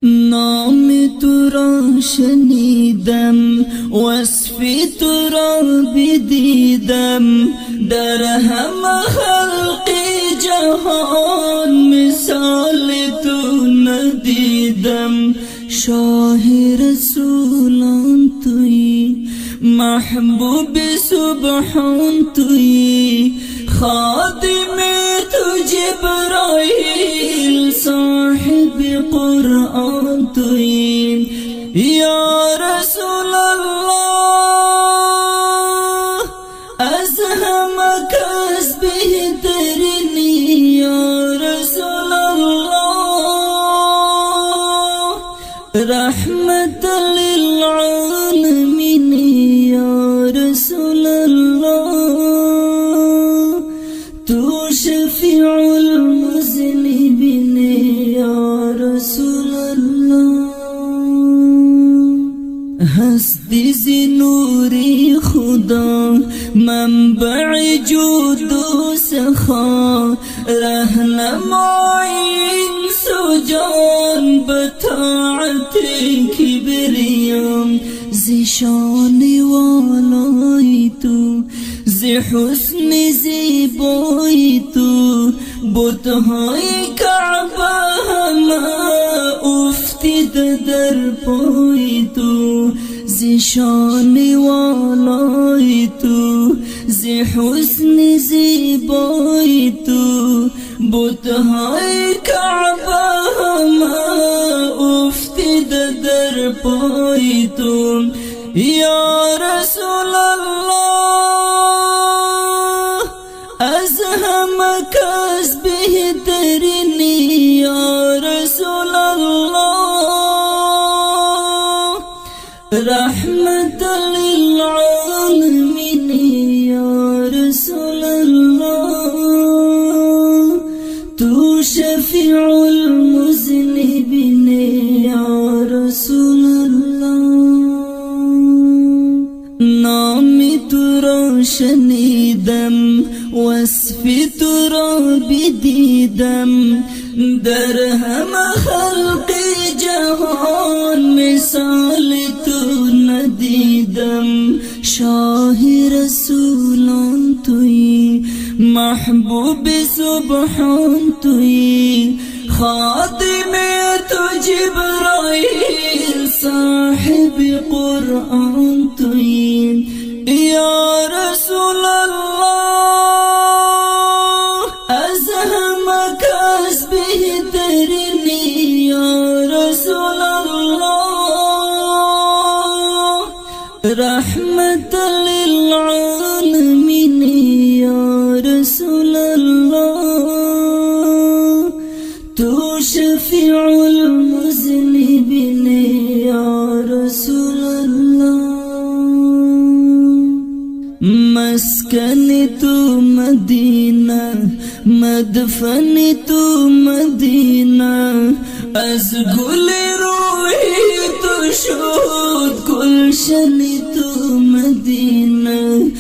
نام تو را شنیدم وصف تو را بدیدم در همه خلق جهان مثال تو ندیدم شاه رسولان توی محبوب سبحان توی خادم تو جبرائیل صاحب قرآن توی یا رسول الله از همه کس بهترینی یا رسول الله رحمت للعالمین یا رسول الله تو شفیع المذنبین یا رسول الله هستی ز نوری خدا منبع جود و سخا رهنمای انس و جان بطاعت کبریام ز شان والای تو ز حسن زیبای تو بتهای کعبه همه افتیده در پای تو ز شان والای تو ز حسن زیبای تو بتهای کعبه همه افتیده در پای تو یا رسول الله از همه کس بهترینی یا رسول الله رحمت للعالمین یا رسول الله تو شفیع المذنبین یا رسول الله نام تو را شنیدم وصف تو را بدیدم در همه خلق جهان مثال تو ندیدم شاه رسولان توی محبوب سبحان توی خادم تو جبرائیل صاحب قرآن توی یا رسول الله از همه کس بهترینی یا رسول الله رحمت للعالمین یا رسول الله تو شفیع المذنبین یا رسول الله مسکن تو مدینه مدفن تو مدینه از گل روحی تو شد گلشن تو مدینه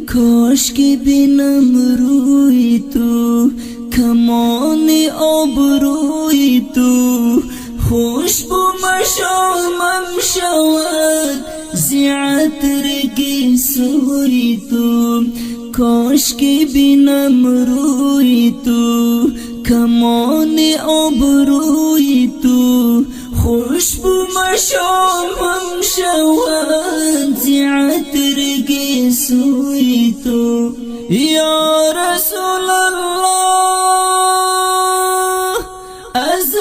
کاش که بینم روی تو کمان آبروی تو خوشبو مشامم شود زی عطر گیسوی تو کاش که بینم روی تو کمان آبروی تو خوشبو مشامم شود زی عطر گیسوی تو یا رسول الله از